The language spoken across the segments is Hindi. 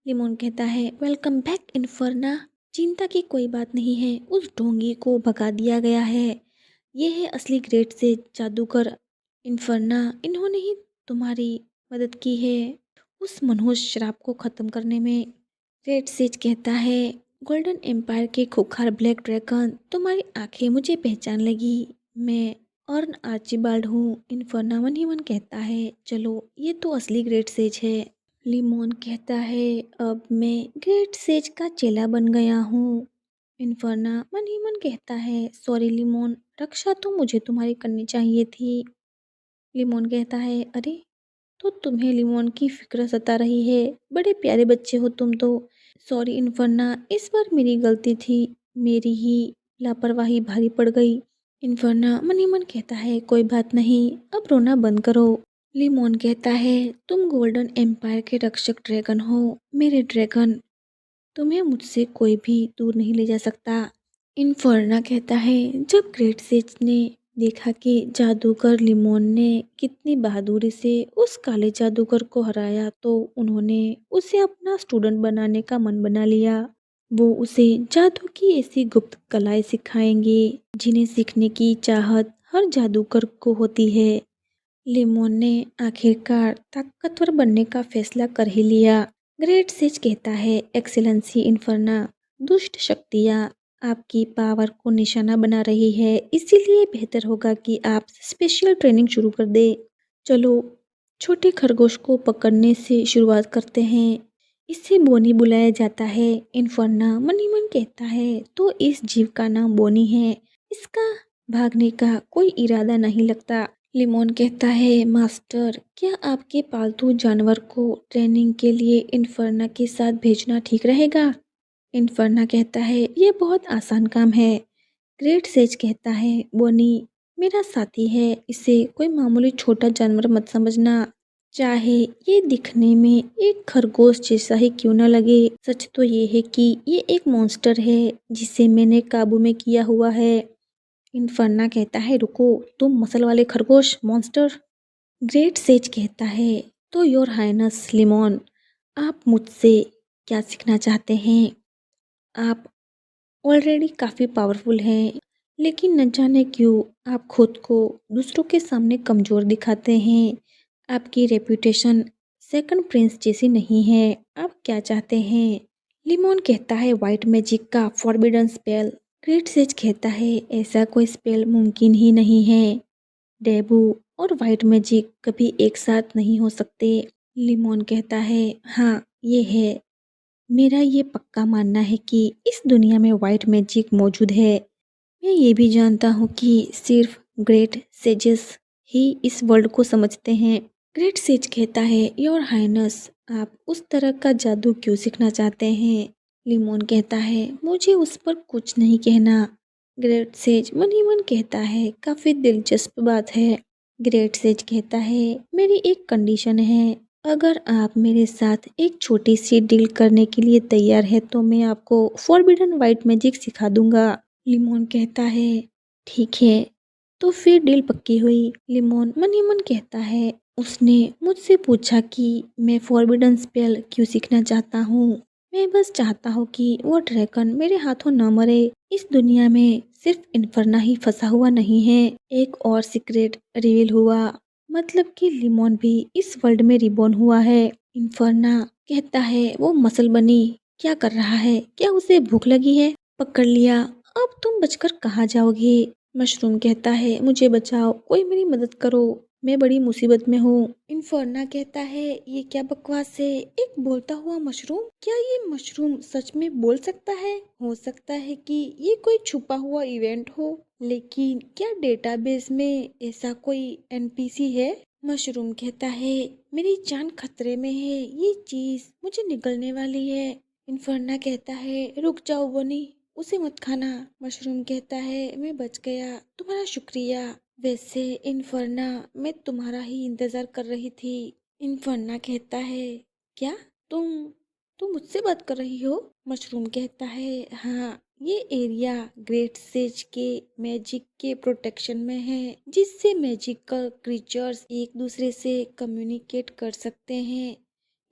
लिमोन कहता है, वेलकम बैक इन्फर्ना। चिंता की कोई बात नहीं है, उस ढोंगी को भगा दिया गया है। ये है असली ग्रेट से जादूगर इन्फर्ना। इन्होंने ही तुम्हारी मदद की है उस मनहूस श्राप को ख़त्म करने में। ग्रेट सेज कहता है, गोल्डन एम्पायर के खूंखार ब्लैक ड्रैगन, तुम्हारी आंखें मुझे पहचान लगी। मैं और आर्चिबाल्ड हूँ। इन्फर्ना मन ही मन कहता है, चलो ये तो असली ग्रेट सेज है। लिमोन कहता है, अब मैं ग्रेट सेज का चेला बन गया हूँ। इन्फर्ना मन ही मन कहता है, सॉरी लिमोन, रक्षा तो मुझे तुम्हारी करनी चाहिए थी। लिमोन कहता है, अरे तो तुम्हें लिमोन की फिक्र सता रही है, बड़े प्यारे बच्चे हो तुम तो। सॉरी इन्फर्ना, इस बार मेरी गलती थी, मेरी ही लापरवाही भारी पड़ गई। इन्फर्ना मन ही मन कहता है, कोई बात नहीं, अब रोना बंद करो। लिमोन कहता है, तुम गोल्डन एम्पायर के रक्षक ड्रैगन हो, मेरे ड्रैगन, तुम्हें मुझसे कोई भी दूर नहीं ले जा सकता। इन्फर्ना कहता है, जब ग्रेट सेज ने देखा कि जादूगर लिमोन ने कितनी बहादुरी से उस काले जादूगर को हराया, तो उन्होंने उसे अपना स्टूडेंट बनाने का मन बना लिया। वो उसे जादू की ऐसी गुप्त कलाएं सिखाएंगे जिन्हें सीखने की चाहत हर जादूगर को होती है। लिमोन ने आखिरकार ताकतवर बनने का फैसला कर ही लिया। ग्रेट सेज कहता है, एक्सेलेंसी इन्फर्ना, दुष्ट शक्तियाँ आपकी पावर को निशाना बना रही है, इसीलिए बेहतर होगा कि आप स्पेशल ट्रेनिंग शुरू कर दे। चलो छोटे खरगोश को पकड़ने से शुरुआत करते हैं। इसे बोनी बुलाया जाता है। इन्फर्ना मन ही मन कहता है, तो इस जीव का नाम बोनी है, इसका भागने का कोई इरादा नहीं लगता। लिमोन कहता है, मास्टर, क्या आपके पालतू जानवर को ट्रेनिंग के लिए इन्फर्ना के साथ भेजना ठीक रहेगा? इन्फर्ना कहता है, ये बहुत आसान काम है। ग्रेट सेज कहता है, बोनी मेरा साथी है, इसे कोई मामूली छोटा जानवर मत समझना, चाहे ये दिखने में एक खरगोश जैसा ही क्यों न लगे। सच तो ये है कि ये एक मॉन्स्टर है जिसे मैंने काबू में किया हुआ है। इन्फर्ना कहता है, रुको, तुम मसल वाले खरगोश मॉन्स्टर? ग्रेट सेज कहता है, तो योर हाइनस लिमोन, आप मुझसे क्या सीखना चाहते हैं? आप ऑलरेडी काफ़ी पावरफुल हैं, लेकिन न जाने क्यों आप खुद को दूसरों के सामने कमज़ोर दिखाते हैं। आपकी रेपुटेशन सेकंड प्रिंस जैसी नहीं है। आप क्या चाहते हैं? लिमोन कहता है, वाइट मैजिक का फॉरबिडन स्पेल। ग्रेट सेज कहता है, ऐसा कोई स्पेल मुमकिन ही नहीं है। डेबू और वाइट मैजिक कभी एक साथ नहीं हो सकते। लिमोन कहता है, हाँ ये है, मेरा ये पक्का मानना है कि इस दुनिया में वाइट मैजिक मौजूद है। मैं ये भी जानता हूँ कि सिर्फ ग्रेट सेजेस ही इस वर्ल्ड को समझते हैं। ग्रेट सेज कहता है, योर हाइनस, आप उस तरह का जादू क्यों सीखना चाहते हैं? लिमोन कहता है, मुझे उस पर कुछ नहीं कहना। ग्रेट सेज मन ही मन कहता है, काफ़ी दिलचस्प बात है। ग्रेट सेज कहता है, मेरी एक कंडीशन है, अगर आप मेरे साथ एक छोटी सी डील करने के लिए तैयार है तो मैं आपको फॉरबिडन वाइट मैजिक सिखा दूंगा। लिमोन कहता है, ठीक है, तो फिर डील पक्की हुई। लिमोन मन ही मन कहता है, उसने मुझसे पूछा कि मैं फॉरबिडन स्पेल क्यों सीखना चाहता हूँ। मैं बस चाहता हूँ कि वो ड्रैगन मेरे हाथों न मरे। इस दुनिया में सिर्फ इन्फर्ना ही फंसा हुआ नहीं है। एक और सीक्रेट रिवील हुआ, मतलब कि लिमोन भी इस वर्ल्ड में रिबॉर्न हुआ है। इन्फर्ना कहता है, वो मसल बनी क्या कर रहा है? क्या उसे भूख लगी है? पकड़ लिया, अब तुम बचकर कहाँ जाओगे? मशरूम कहता है, मुझे बचाओ, कोई मेरी मदद करो, मैं बड़ी मुसीबत में हूँ। इन्फर्ना कहता है, ये क्या बकवास है? एक बोलता हुआ मशरूम? क्या ये मशरूम सच में बोल सकता है? हो सकता है कि ये कोई छुपा हुआ इवेंट हो, लेकिन क्या डेटाबेस में ऐसा कोई एनपीसी है? मशरूम कहता है, मेरी जान खतरे में है, ये चीज मुझे निगलने वाली है। इन्फर्ना कहता है, रुक जाओ बनी, उसे मत खाना। मशरूम कहता है, मैं बच गया, तुम्हारा शुक्रिया। वैसे इन्फर्ना, मैं तुम्हारा ही इंतजार कर रही थी। इन्फर्ना कहता है, क्या तुम तुम मुझसे बात कर रही हो? मशरूम कहता है, हाँ, ये एरिया ग्रेट सेज के मैजिक के प्रोटेक्शन में है, जिससे मैजिकल क्रीचर्स एक दूसरे से कम्युनिकेट कर सकते हैं।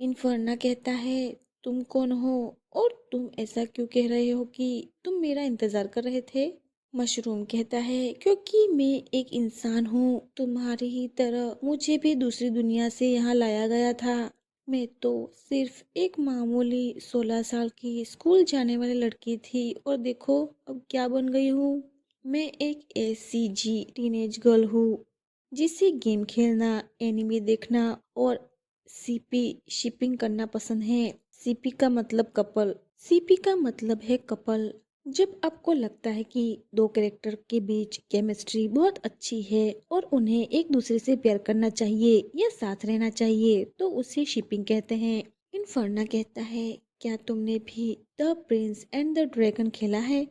इन्फर्ना कहता है, तुम कौन हो और तुम ऐसा क्यों कह रहे हो कि तुम मेरा इंतजार कर रहे थे? मशरूम कहता है, क्योंकि मैं एक इंसान हूँ, तुम्हारी ही तरह मुझे भी दूसरी दुनिया से यहाँ लाया गया था। मैं तो सिर्फ एक मामूली 16 साल की स्कूल जाने वाली लड़की थी और देखो अब क्या बन गई हूँ। मैं एक एसीजी टीनेज गर्ल हूँ जिसे गेम खेलना, एनिमे देखना और सीपी शिपिंग करना पसंद है। सीपी का मतलब कपल। सीपी का मतलब है कपल। जब आपको लगता है कि दो कैरेक्टर के बीच केमिस्ट्री बहुत अच्छी है और उन्हें एक दूसरे से प्यार करना चाहिए या साथ रहना चाहिए तो उसे शिपिंग कहते हैं। इनफर्ना कहता है, क्या तुमने भी the Prince and the dragon खेला है?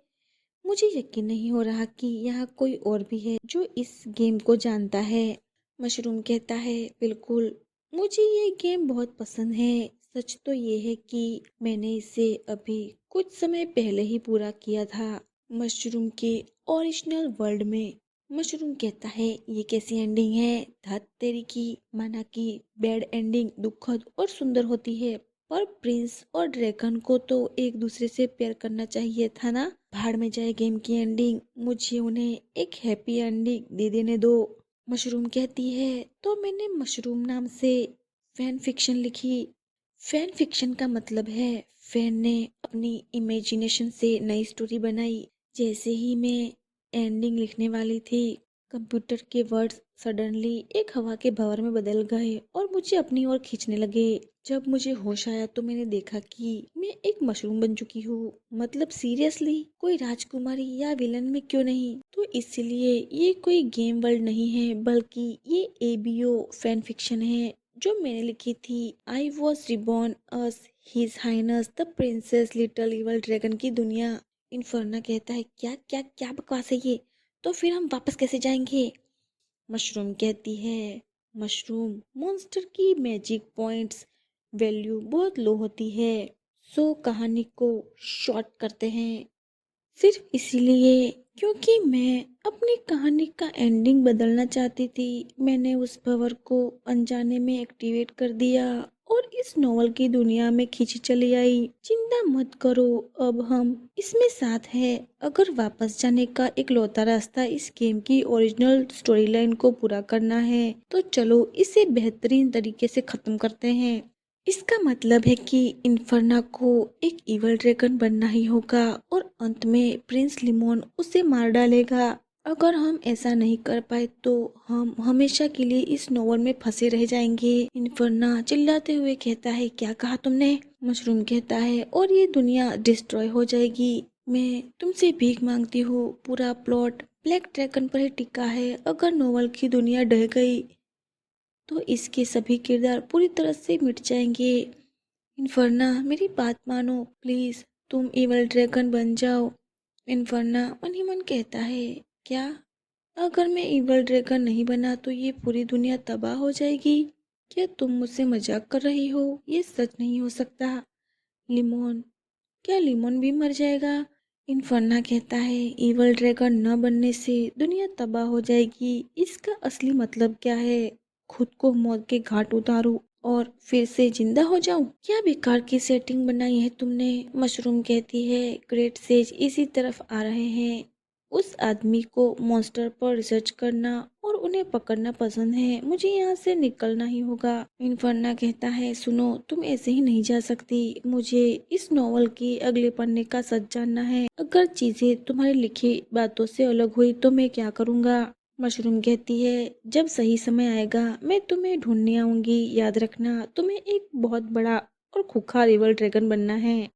मुझे यकीन नहीं हो रहा कि यहाँ कोई और भी है जो इस गेम को जानता है। मशरूम कहता है, बिल्कुल, मुझे ये गेम बहुत पसंद है। सच तो ये है कि मैंने इसे अभी कुछ समय पहले ही पूरा किया था। मशरूम के ओरिजिनल वर्ल्ड में मशरूम कहता है, ये कैसी एंडिंग है? धत तेरी की, माना कि बैड एंडिंग दुखद और सुंदर होती है, पर प्रिंस और ड्रैगन को तो एक दूसरे से प्यार करना चाहिए था ना। भाड़ में जाए गेम की एंडिंग, मुझे उन्हें एक हैप्पी एंडिंग दे देने दो। मशरूम कहती है, तो मैंने मशरूम नाम से फैन फिक्शन लिखी। फैन फिक्शन का मतलब है फैन ने अपनी इमेजिनेशन से नई स्टोरी बनाई। जैसे ही मैं एंडिंग लिखने वाली थी, कंप्यूटर के वर्ड्स सडनली एक हवा के भंवर में बदल गए और मुझे अपनी ओर खींचने लगे। जब मुझे होश आया तो मैंने देखा कि मैं एक मशरूम बन चुकी हूँ। मतलब सीरियसली, कोई राजकुमारी या विलन में क्यों नहीं? तो इसलिए ये कोई गेम वर्ल्ड नहीं है, बल्कि ये एबीओ फैन फिक्शन है जो मैंने लिखी थी। I was reborn as his highness the princess little evil dragon की दुनिया। इनफर्ना कहता है, क्या क्या क्या बकवास है ये? तो फिर हम वापस कैसे जाएंगे? मशरूम कहती है, मशरूम मॉन्स्टर की मैजिक पॉइंट्स वैल्यू बहुत लो होती है, सो कहानी को शॉर्ट करते हैं। सिर्फ इसीलिए क्योंकि मैं अपनी कहानी का एंडिंग बदलना चाहती थी, मैंने उस पावर को अनजाने में एक्टिवेट कर दिया और इस नॉवल की दुनिया में खींची चली आई। चिंता मत करो, अब हम इसमें साथ हैं। अगर वापस जाने का एक लौता रास्ता इस गेम की ओरिजिनल स्टोरी लाइन को पूरा करना है तो चलो इसे बेहतरीन तरीके से खत्म करते हैं। इसका मतलब है कि इन्फर्ना को एक इवल ड्रैगन बनना ही होगा और अंत में प्रिंस लिमोन उसे मार डालेगा। अगर हम ऐसा नहीं कर पाए तो हम हमेशा के लिए इस नोवेल में फंसे रह जाएंगे। इन्फर्ना चिल्लाते हुए कहता है, क्या कहा तुमने? मशरूम कहता है, और ये दुनिया डिस्ट्रॉय हो जाएगी। मैं तुमसे भीख मांगती हूँ, पूरा प्लॉट ब्लैक ड्रैगन पर ही टिका है। अगर नोवेल की दुनिया ढह गई तो इसके सभी किरदार पूरी तरह से मिट जाएंगे। इन्फर्ना, मेरी बात मानो प्लीज, तुम इवल ड्रैगन बन जाओ। इन्फर्ना मन ही मन कहता है, क्या? अगर मैं इवल ड्रैगन नहीं बना तो ये पूरी दुनिया तबाह हो जाएगी? क्या तुम मुझसे मजाक कर रही हो? ये सच नहीं हो सकता। लिमोन, क्या लिमोन भी मर जाएगा? इन्फर्ना कहता है, इवल ड्रैगन न बनने से दुनिया तबाह हो जाएगी। इसका असली मतलब क्या है? खुद को मौत के घाट उतारूं और फिर से जिंदा हो जाऊं? क्या बेकार की सेटिंग बनाई है तुमने? मशरूम कहती है, ग्रेट सेज इसी तरफ आ रहे हैं। उस आदमी को मॉन्स्टर पर रिसर्च करना और उन्हें पकड़ना पसंद है। मुझे यहाँ से निकलना ही होगा। इन्फर्ना कहता है, सुनो, तुम ऐसे ही नहीं जा सकती। मुझे इस नॉवल की अगले पन्ने का सच जानना है। अगर चीजें तुम्हारी लिखी बातों से अलग हुई तो मैं क्या करूँगा? मशरूम कहती है, जब सही समय आएगा मैं तुम्हें ढूंढने आऊंगी। याद रखना, तुम्हें एक बहुत बड़ा और खूंखार इवल ड्रैगन बनना है।